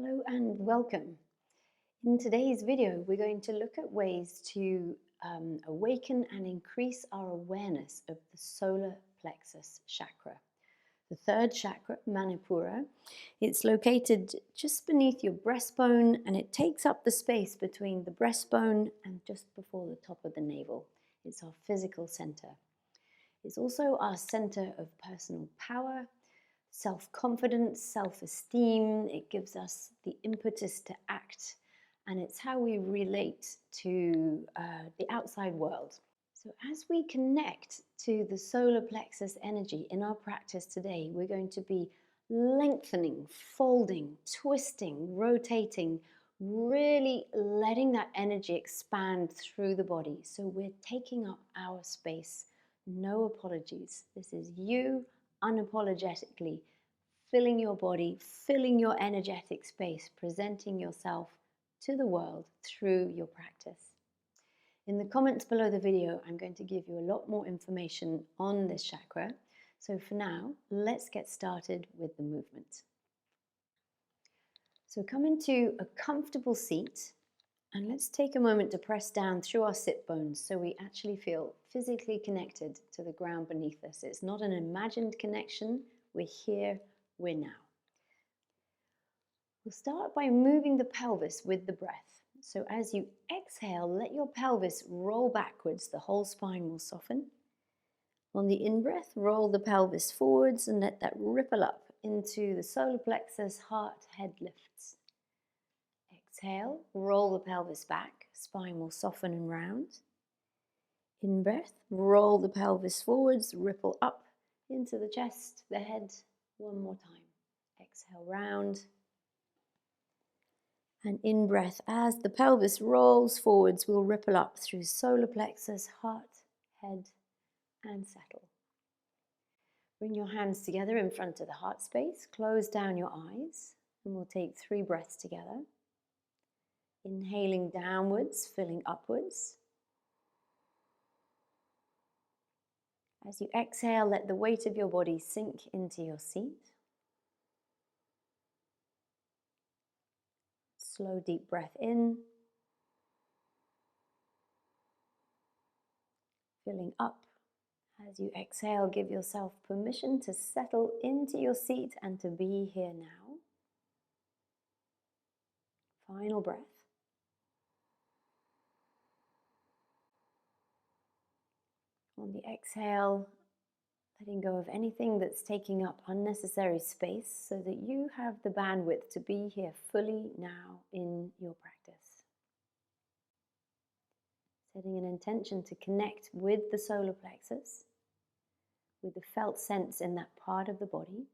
Hello and welcome. In today's video, we're going to look at ways to awaken and increase our awareness of the solar plexus chakra. The third chakra, Manipura, it's located just beneath your breastbone and it takes up the space between the breastbone and just before the top of the navel. It's our physical center. It's also our center of personal power, self-confidence, self-esteem. It gives us the impetus to act, and it's how we relate to the outside world. So as we connect to the solar plexus energy in our practice today, we're going to be lengthening, folding, twisting, rotating, really letting that energy expand through the body. So we're taking up our space. No apologies. This is you unapologetically filling your body, filling your energetic space, presenting yourself to the world through your practice. In the comments below the video, I'm going to give you a lot more information on this chakra. So for now, let's get started with the movement. So come into a comfortable seat and let's take a moment to press down through our sit bones so we actually feel physically connected to the ground beneath us. It's not an imagined connection. We're here, we're now. We'll start by moving the pelvis with the breath. So as you exhale, let your pelvis roll backwards. The whole spine will soften. On the in-breath, roll the pelvis forwards and let that ripple up into the solar plexus, heart, head lifts. Exhale, roll the pelvis back, spine will soften and round. In-breath, roll the pelvis forwards, ripple up into the chest, the head. One more time. Exhale, round. And in-breath, as the pelvis rolls forwards, we'll ripple up through solar plexus, heart, head, and settle. Bring your hands together in front of the heart space. Close down your eyes, and we'll take 3 breaths together. Inhaling downwards, filling upwards. As you exhale, let the weight of your body sink into your seat. Slow, deep breath in. Filling up. As you exhale, give yourself permission to settle into your seat and to be here now. Final breath. On the exhale, letting go of anything that's taking up unnecessary space so that you have the bandwidth to be here fully now in your practice. Setting an intention to connect with the solar plexus, with the felt sense in that part of the body.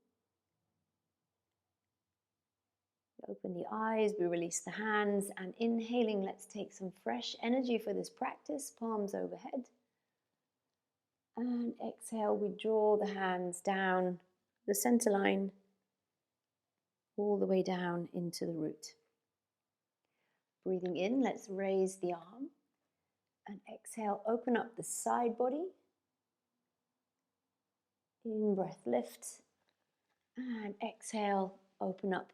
Open the eyes, we release the hands, and inhaling, let's take some fresh energy for this practice, palms overhead. And exhale, we draw the hands down the center line, all the way down into the root. Breathing in, let's raise the arm. And exhale, open up the side body. In-breath, lift. And exhale, open up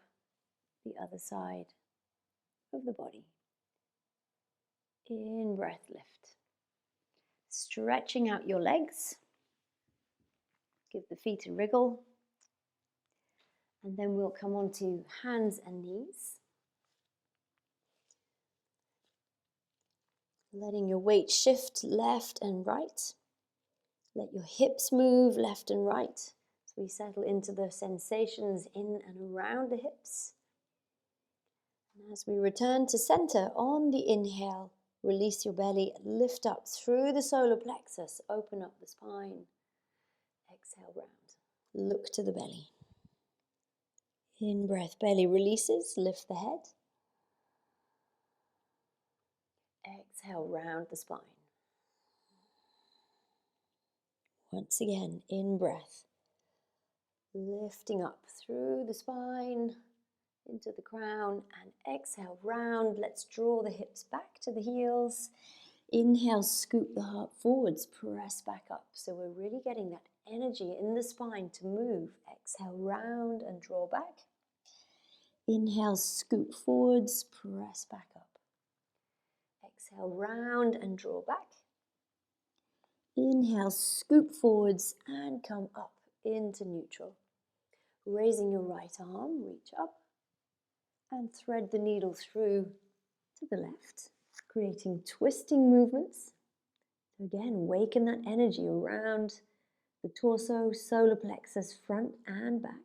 the other side of the body. In-breath, lift. Stretching out your legs. Give the feet a wriggle. And then we'll come on to hands and knees. Letting your weight shift left and right. Let your hips move left and right. So we settle into the sensations in and around the hips. And as we return to center on the inhale, release your belly, lift up through the solar plexus, open up the spine. Exhale, round. Look to the belly. In-breath, belly releases, lift the head. Exhale, round the spine. Once again, in-breath, lifting up through the spine, into the crown, and exhale, round. Let's draw the hips back to the heels. Inhale, scoop the heart forwards, press back up. So we're really getting that energy in the spine to move. Exhale, round and draw back. Inhale, scoop forwards, press back up. Exhale, round and draw back. Inhale, scoop forwards and come up into neutral. Raising your right arm, reach up and thread the needle through to the left, creating twisting movements. Again, waken that energy around the torso, solar plexus, front and back.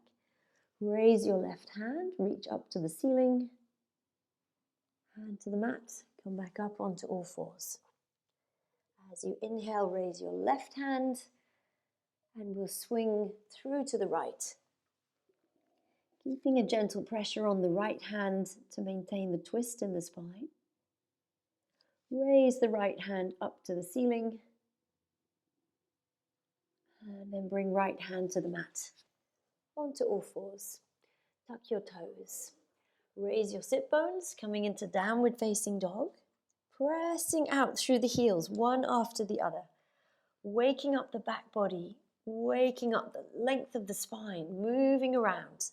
Raise your left hand, reach up to the ceiling, hand to the mat, come back up onto all fours. As you inhale, raise your left hand and we'll swing through to the right. Keeping a gentle pressure on the right hand to maintain the twist in the spine. Raise the right hand up to the ceiling and then bring right hand to the mat. Onto all fours. Tuck your toes. Raise your sit bones, coming into downward facing dog. Pressing out through the heels, one after the other. Waking up the back body, waking up the length of the spine, moving around.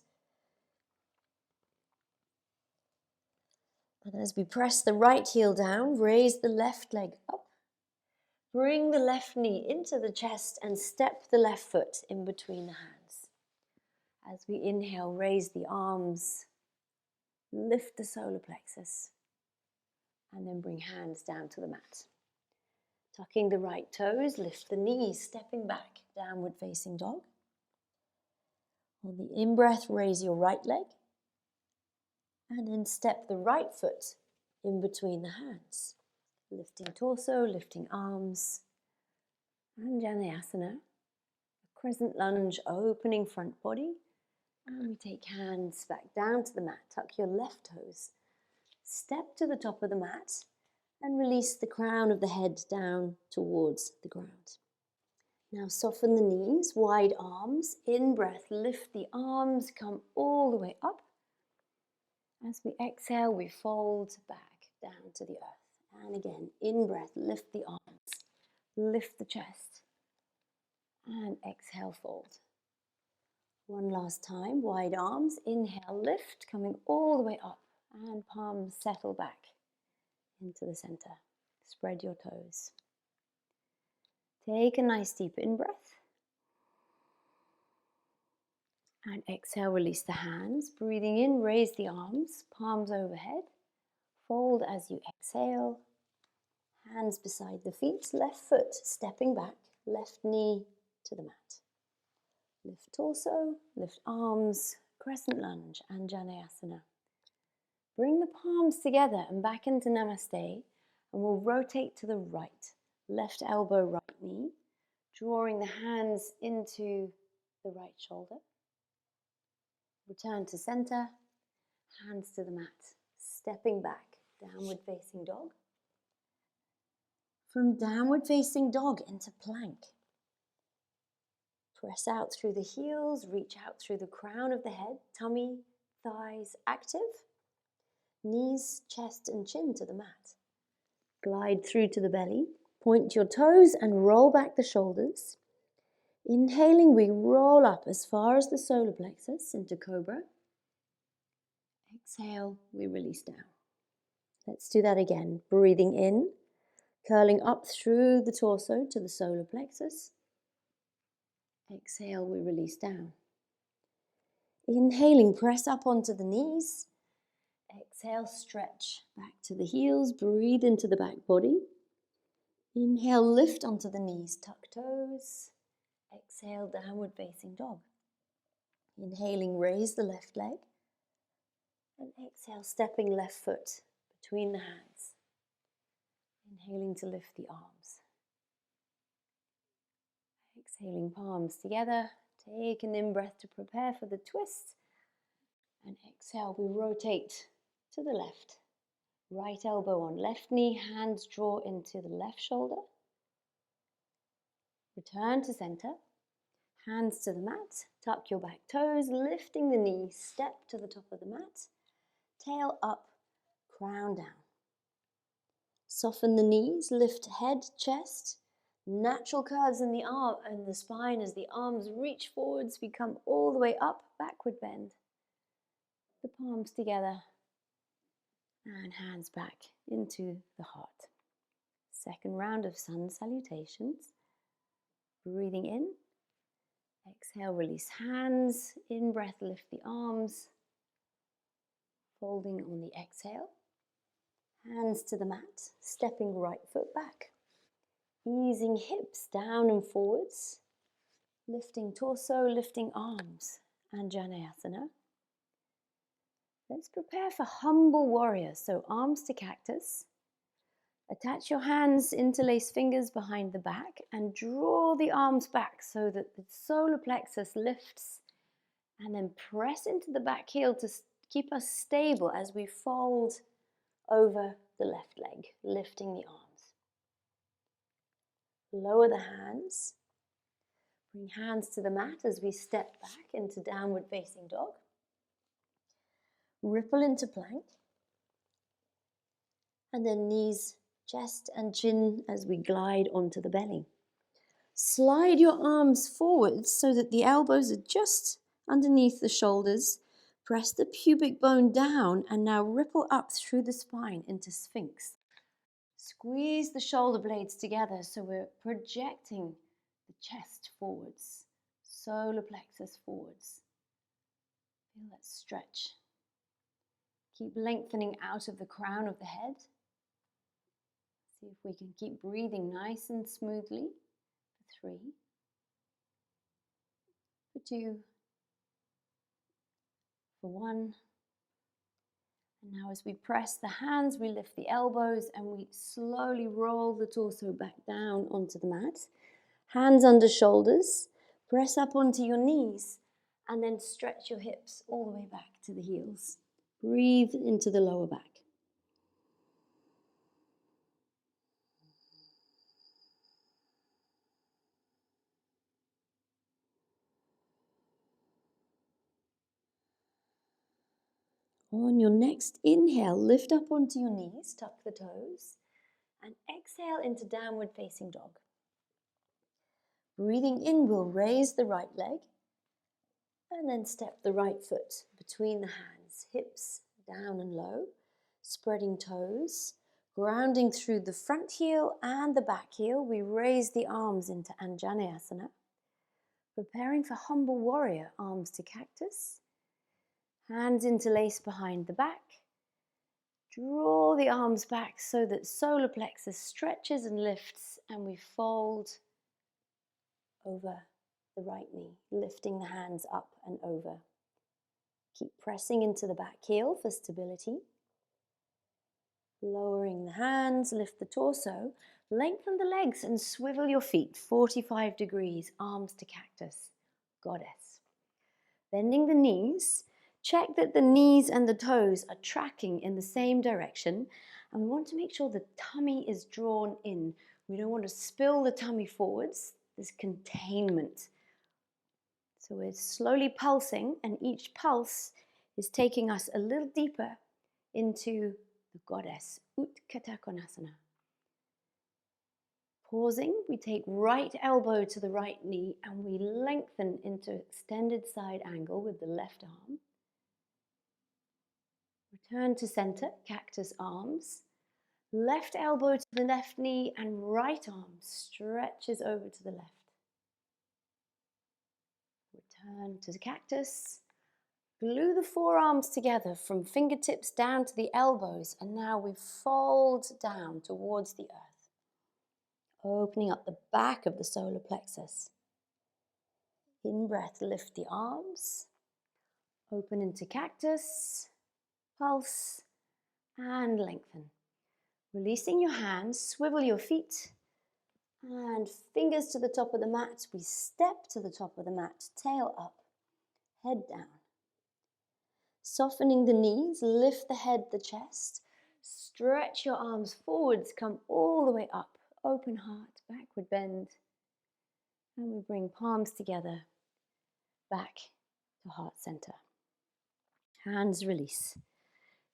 And as we press the right heel down, raise the left leg up. Bring the left knee into the chest and step the left foot in between the hands. As we inhale, raise the arms, lift the solar plexus, and then bring hands down to the mat. Tucking the right toes, lift the knees, stepping back, downward facing dog. On the in-breath, raise your right leg, and then step the right foot in between the hands. Lifting torso, lifting arms, and Janayasana. A crescent lunge, opening front body. And we take hands back down to the mat. Tuck your left toes. Step to the top of the mat and release the crown of the head down towards the ground. Now soften the knees, wide arms. In breath, lift the arms, come all the way up. As we exhale, we fold back down to the earth. And again, in breath, lift the arms, lift the chest, and exhale, fold. One last time, wide arms, inhale, lift, coming all the way up, and palms settle back into the center. Spread your toes. Take a nice deep in-breath. And exhale, release the hands. Breathing in, raise the arms, palms overhead. Fold as you exhale. Hands beside the feet, left foot stepping back, left knee to the mat. Lift torso, lift arms, crescent lunge and Janayasana. Bring the palms together and back into Namaste, and we'll rotate to the right. Left elbow, right knee, drawing the hands into the right shoulder. Return to center, hands to the mat, stepping back, downward facing dog. From downward facing dog into plank. Press out through the heels, reach out through the crown of the head, tummy, thighs active. Knees, chest and chin to the mat. Glide through to the belly, point your toes and roll back the shoulders. Inhaling, we roll up as far as the solar plexus into cobra. Exhale, we release down. Let's do that again. Breathing in, curling up through the torso to the solar plexus. Exhale, we release down. Inhaling, press up onto the knees. Exhale, stretch back to the heels. Breathe into the back body. Inhale, lift onto the knees, tuck toes. Exhale, downward facing dog. Inhaling, raise the left leg. And exhale, stepping left foot between the hands. Inhaling to lift the arms. Exhaling, palms together. Take an in-breath to prepare for the twist. And exhale, we rotate to the left. Right elbow on left knee, hands draw into the left shoulder. Return to center. Hands to the mat. Tuck your back toes, lifting the knees. Step to the top of the mat. Tail up, crown down. Soften the knees, lift head, chest. Natural curves in the arm and the spine as the arms reach forwards. We come all the way up, backward bend. the palms together and hands back into the heart. Second round of sun salutations. Breathing in. Exhale, release hands. In breath, lift the arms. Folding on the exhale. Hands to the mat, stepping right foot back. Easing hips down and forwards. Lifting torso, lifting arms. Anjaneyasana. Let's prepare for humble warrior. So arms to cactus. Attach your hands, interlace fingers behind the back and draw the arms back so that the solar plexus lifts, and then press into the back heel to keep us stable as we fold over the left leg, lifting the arms. Lower the hands. Bring hands to the mat as we step back into downward facing dog. Ripple into plank. And then knees, chest and chin as we glide onto the belly. Slide your arms forwards so that the elbows are just underneath the shoulders. Press the pubic bone down and now ripple up through the spine into Sphinx. Squeeze the shoulder blades together so we're projecting the chest forwards, solar plexus forwards. Feel that stretch. Keep lengthening out of the crown of the head. See if we can keep breathing nice and smoothly. For 3, for 2, for 1. And now as we press the hands, we lift the elbows and we slowly roll the torso back down onto the mat. Hands under shoulders, press up onto your knees and then stretch your hips all the way back to the heels. Breathe into the lower back. On your next inhale, lift up onto your knees, tuck the toes, and exhale into downward facing dog. Breathing in, we'll raise the right leg and then step the right foot between the hands, hips down and low, spreading toes, grounding through the front heel and the back heel. We raise the arms into Anjaneyasana, preparing for humble warrior, arms to cactus, hands interlace behind the back. Draw the arms back so that solar plexus stretches and lifts, and we fold over the right knee, lifting the hands up and over. Keep pressing into the back heel for stability. Lowering the hands, lift the torso, lengthen the legs and swivel your feet 45 degrees, arms to cactus, goddess. Bending the knees, check that the knees and the toes are tracking in the same direction, and we want to make sure the tummy is drawn in. We don't want to spill the tummy forwards, there's containment. So we're slowly pulsing, and each pulse is taking us a little deeper into the goddess, Utthita Konasana. Pausing, we take right elbow to the right knee and we lengthen into extended side angle with the left arm. Return to center, cactus arms. Left elbow to the left knee and right arm stretches over to the left. Return to the cactus. Glue the forearms together from fingertips down to the elbows, and now we fold down towards the earth, opening up the back of the solar plexus. In breath, lift the arms, open into cactus, pulse, and lengthen. Releasing your hands, swivel your feet, and fingers to the top of the mat. We step to the top of the mat, tail up, head down. Softening the knees, lift the head, the chest. Stretch your arms forwards, come all the way up. Open heart, backward bend. And we bring palms together, back to heart center. Hands release.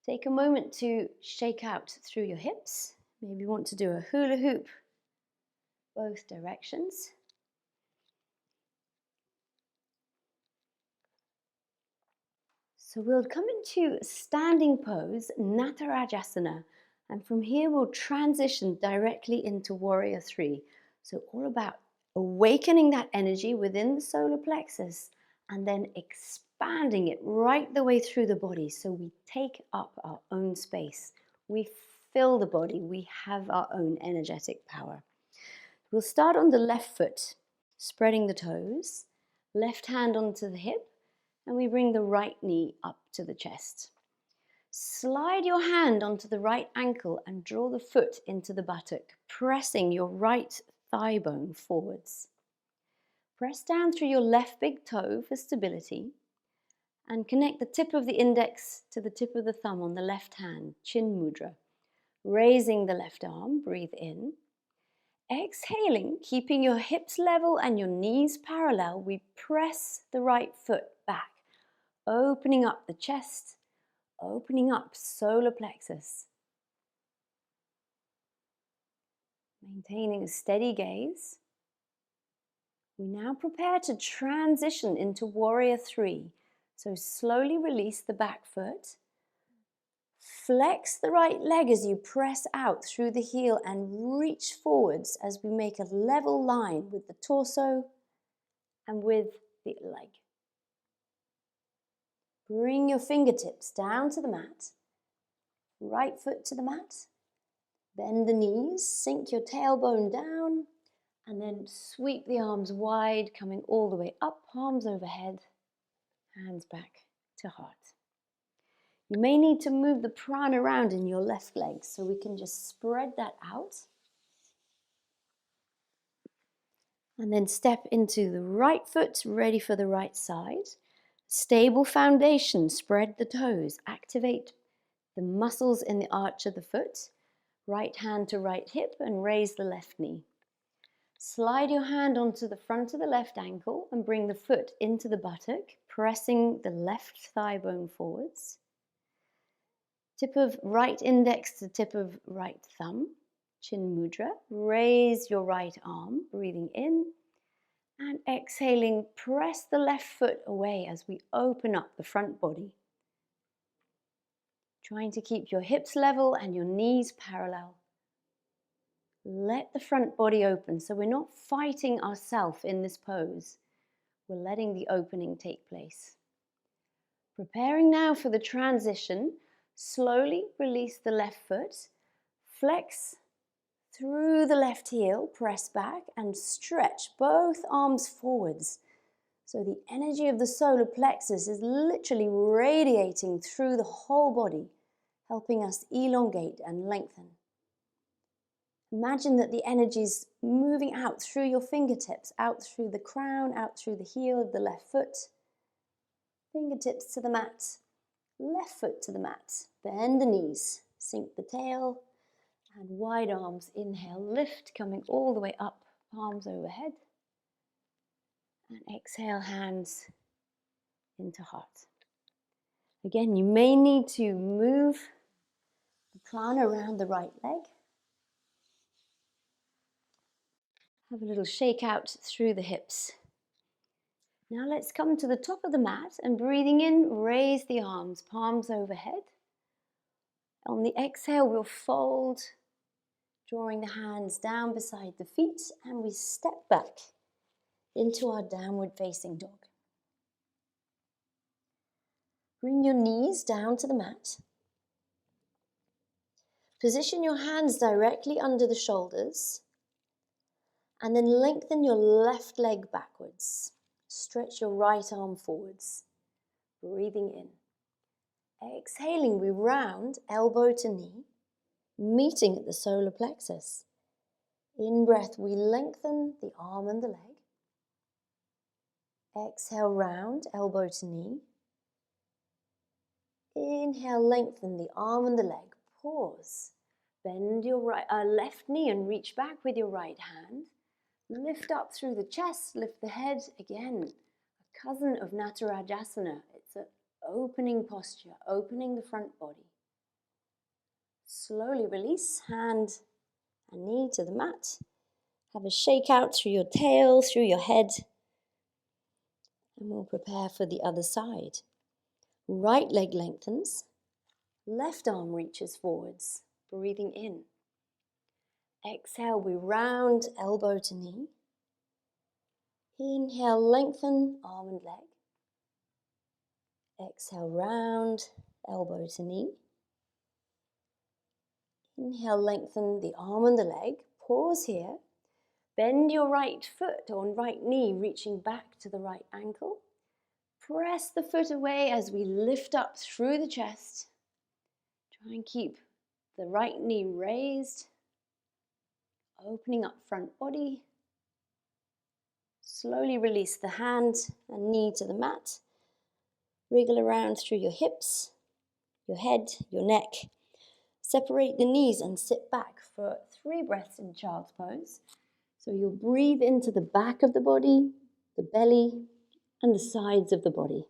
Take a moment to shake out through your hips. Maybe you want to do a hula hoop, both directions. So we'll come into standing pose, Natarajasana, and from here we'll transition directly into Warrior 3. So all about awakening that energy within the solar plexus and then expanding it right the way through the body so we take up our own space. We fill the body, we have our own energetic power. We'll start on the left foot, spreading the toes, left hand onto the hip, and we bring the right knee up to the chest. Slide your hand onto the right ankle and draw the foot into the buttock, pressing your right thigh bone forwards. Press down through your left big toe for stability and connect the tip of the index to the tip of the thumb on the left hand, chin mudra. Raising the left arm, breathe in. Exhaling, keeping your hips level and your knees parallel, we press the right foot back, opening up the chest, opening up solar plexus. Maintaining a steady gaze. We now prepare to transition into Warrior 3. So slowly release the back foot. Flex the right leg as you press out through the heel and reach forwards as we make a level line with the torso and with the leg. Bring your fingertips down to the mat. Right foot to the mat. Bend the knees, sink your tailbone down, and then sweep the arms wide, coming all the way up, palms overhead, hands back to heart. You may need to move the prana around in your left leg, so we can just spread that out. And then step into the right foot, ready for the right side. Stable foundation, spread the toes, activate the muscles in the arch of the foot. Right hand to right hip and raise the left knee. Slide your hand onto the front of the left ankle and bring the foot into the buttock, pressing the left thigh bone forwards. Tip of right index to tip of right thumb, chin mudra. Raise your right arm, breathing in. And exhaling, press the left foot away as we open up the front body. Trying to keep your hips level and your knees parallel. Let the front body open, so we're not fighting ourselves in this pose. We're letting the opening take place. Preparing now for the transition, slowly release the left foot, flex through the left heel, press back and stretch both arms forwards. So the energy of the solar plexus is literally radiating through the whole body, helping us elongate and lengthen. Imagine that the energy is moving out through your fingertips, out through the crown, out through the heel of the left foot. Fingertips to the mat, left foot to the mat. Bend the knees, sink the tail, and wide arms. Inhale, lift, coming all the way up, palms overhead. And exhale, hands into heart. Again, you may need to move the prana around the right leg. Have a little shake out through the hips. Now let's come to the top of the mat and breathing in, raise the arms, palms overhead. On the exhale, we'll fold, drawing the hands down beside the feet, and we step back into our downward facing dog. Bring your knees down to the mat. Position your hands directly under the shoulders. And then lengthen your left leg backwards. Stretch your right arm forwards. Breathing in. Exhaling, we round elbow to knee, meeting at the solar plexus. In breath, we lengthen the arm and the leg. Exhale, round elbow to knee. Inhale, lengthen the arm and the leg. Pause. Bend your left knee and reach back with your right hand. Lift up through the chest, lift the head. Again, a cousin of Natarajasana. It's an opening posture, opening the front body. Slowly release, hand and knee to the mat. Have a shake out through your tail, through your head. And we'll prepare for the other side. Right leg lengthens, left arm reaches forwards, breathing in. Exhale, we round elbow to knee. Inhale, lengthen arm and leg. Exhale, round elbow to knee. Inhale, lengthen the arm and the leg. Pause here. Bend your right foot or right knee, reaching back to the right ankle. Press the foot away as we lift up through the chest. Try and keep the right knee raised, opening up front body. Slowly release the hand and knee to the mat. Wriggle around through your hips, your head, your neck. Separate the knees and sit back for 3 breaths in child's pose. So you'll breathe into the back of the body, the belly, and the sides of the body.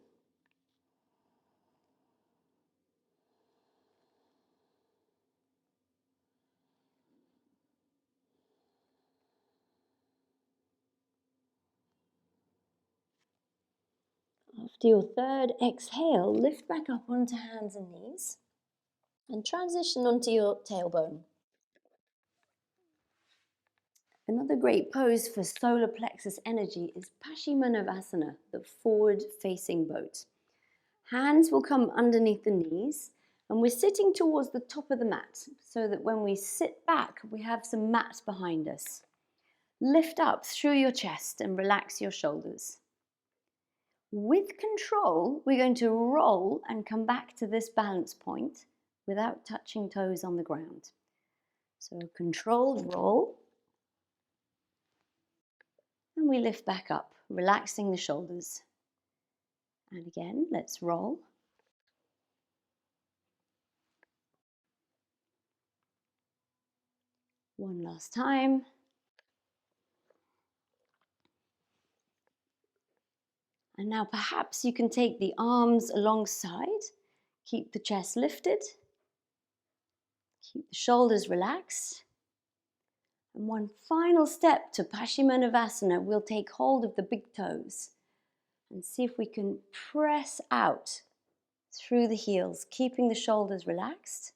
After your third exhale, lift back up onto hands and knees and transition onto your tailbone. Another great pose for solar plexus energy is Paschimottanasana, the forward-facing boat. Hands will come underneath the knees, and we're sitting towards the top of the mat so that when we sit back, we have some mat behind us. Lift up through your chest and relax your shoulders. With control, we're going to roll and come back to this balance point without touching toes on the ground. So controlled roll. And we lift back up, relaxing the shoulders. And again, let's roll. One last time. And now perhaps you can take the arms alongside. Keep the chest lifted. Keep the shoulders relaxed. And one final step to Paschimottanasana, we'll take hold of the big toes and see if we can press out through the heels, keeping the shoulders relaxed.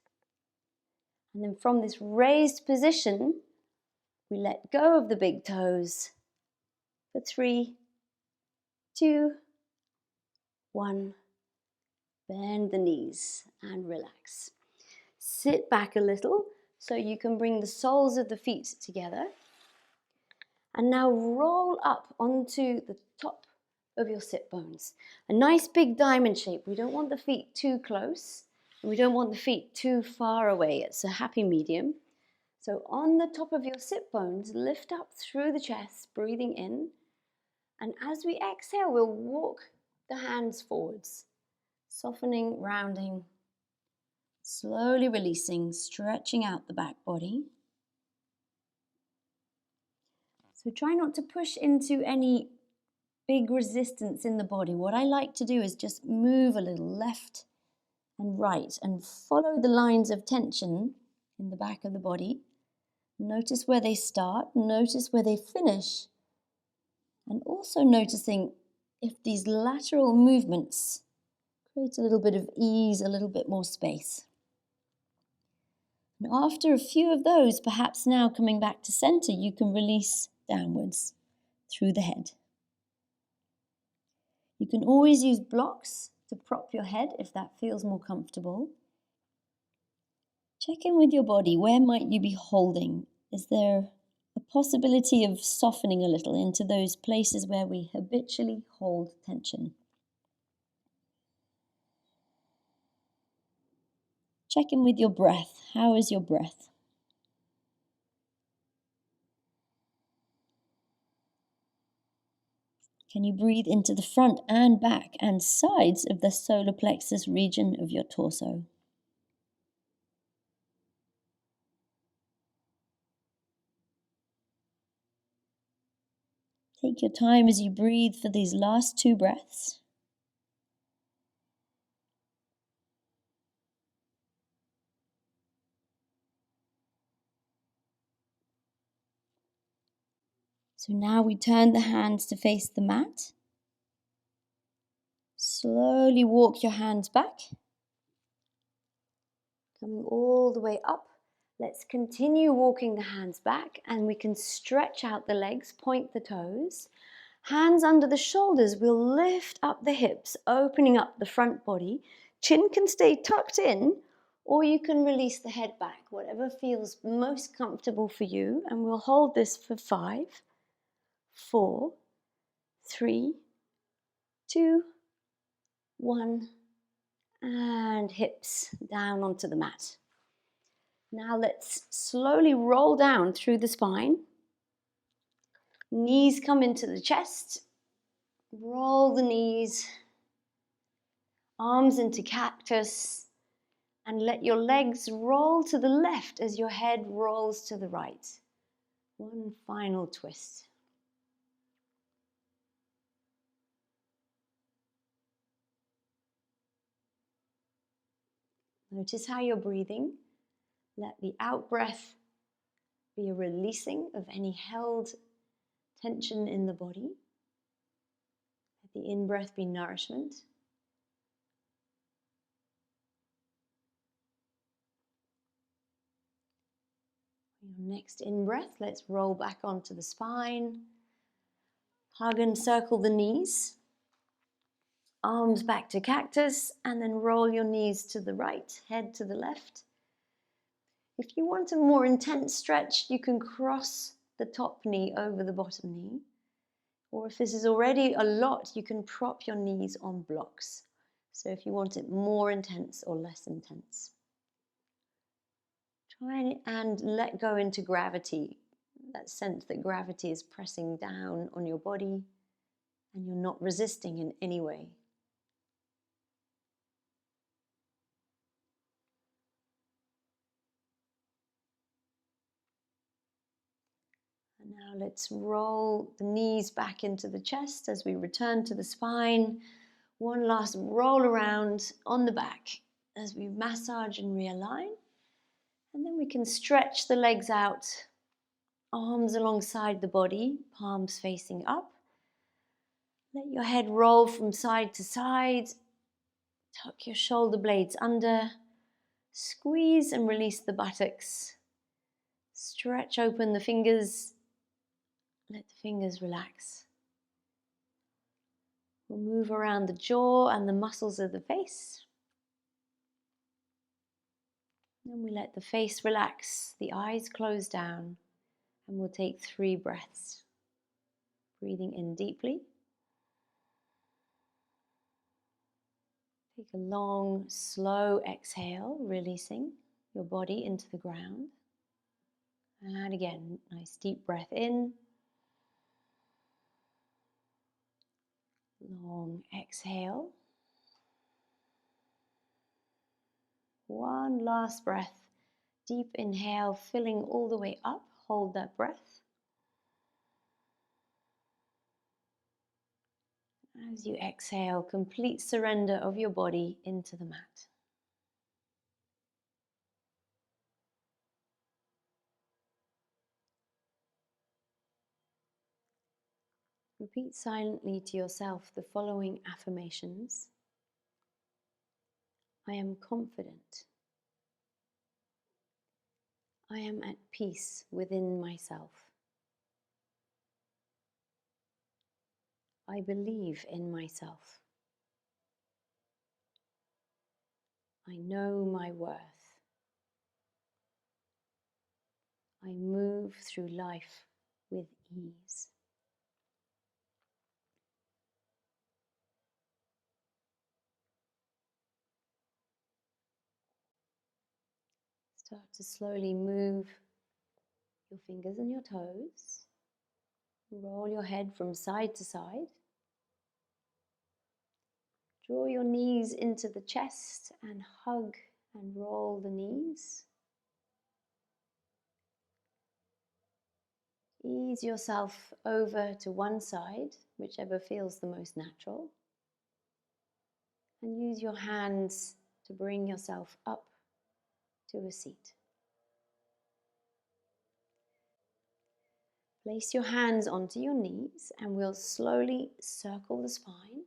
And then from this raised position, we let go of the big toes for 3, 2, 1. Bend the knees and relax. Sit back a little so you can bring the soles of the feet together. And now roll up onto the top of your sit bones. A nice big diamond shape. We don't want the feet too close, and we don't want the feet too far away. It's a happy medium. So on the top of your sit bones, lift up through the chest, breathing in. And as we exhale, we'll walk the hands forwards, softening, rounding, slowly releasing, stretching out the back body. So try not to push into any big resistance in the body. What I like to do is just move a little left and right and follow the lines of tension in the back of the body. Notice where they start, notice where they finish, and also noticing if these lateral movements create a little bit of ease, a little bit more space. And after a few of those, perhaps now coming back to center, you can release downwards through the head. You can always use blocks to prop your head if that feels more comfortable. Check in with your body. Where might you be holding? Is there a possibility of softening a little into those places where we habitually hold tension? Check in with your breath. How is your breath? Can you breathe into the front and back and sides of the solar plexus region of your torso? Take your time as you breathe for these last 2 breaths. So now we turn the hands to face the mat. Slowly walk your hands back, coming all the way up. Let's continue walking the hands back, and we can stretch out the legs, point the toes. Hands under the shoulders, we'll lift up the hips, opening up the front body. Chin can stay tucked in, or you can release the head back, whatever feels most comfortable for you. And we'll hold this for 5, 4, 3, 2, 1, and hips down onto the mat. Now let's slowly roll down through the spine. Knees come into the chest. Roll the knees. Arms into cactus. And let your legs roll to the left as your head rolls to the right. One final twist. Notice how you're breathing. Let the out breath be a releasing of any held tension in the body. Let the in breath be nourishment. Your next in breath, let's roll back onto the spine. Hug and circle the knees. Arms back to cactus, and then roll your knees to the right, head to the left. If you want a more intense stretch, you can cross the top knee over the bottom knee. Or if this is already a lot, you can prop your knees on blocks. So if you want it more intense or less intense. Try and let go into gravity, that sense that gravity is pressing down on your body and you're not resisting in any way. And now let's roll the knees back into the chest as we return to the spine. One last roll around on the back as we massage and realign. And then we can stretch the legs out, arms alongside the body, palms facing up. Let your head roll from side to side. Tuck your shoulder blades under. Squeeze and release the buttocks. Stretch open the fingers. Let the fingers relax. We'll move around the jaw and the muscles of the face. Then we let the face relax, the eyes close down, and we'll take 3 breaths. Breathing in deeply. Take a long, slow exhale, releasing your body into the ground. And again, nice deep breath in. Long exhale. One last breath. Deep inhale, filling all the way up. Hold that breath. As you exhale, complete surrender of your body into the mat. Repeat silently to yourself the following affirmations. I am confident. I am at peace within myself. I believe in myself. I know my worth. I move through life with ease. Start to slowly move your fingers and your toes. Roll your head from side to side. Draw your knees into the chest and hug and roll the knees. Ease yourself over to one side, whichever feels the most natural. And use your hands to bring yourself up to a seat. Place your hands onto your knees and we'll slowly circle the spine.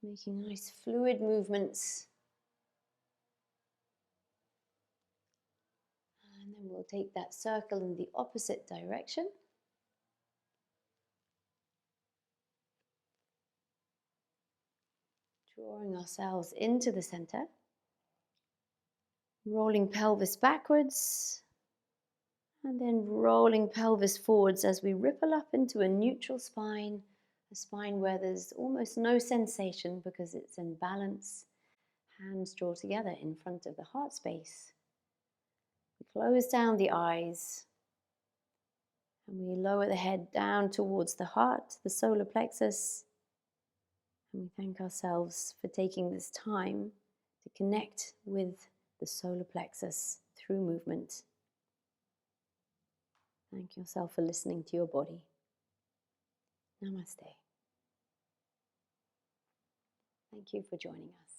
Making nice fluid movements. And then we'll take that circle in the opposite direction. Drawing ourselves into the center. Rolling pelvis backwards. And then rolling pelvis forwards as we ripple up into a neutral spine. A spine where there's almost no sensation because it's in balance. Hands draw together in front of the heart space. We close down the eyes. And we lower the head down towards the heart, the solar plexus. And we thank ourselves for taking this time to connect with the solar plexus through movement. Thank yourself for listening to your body. Namaste. Thank you for joining us.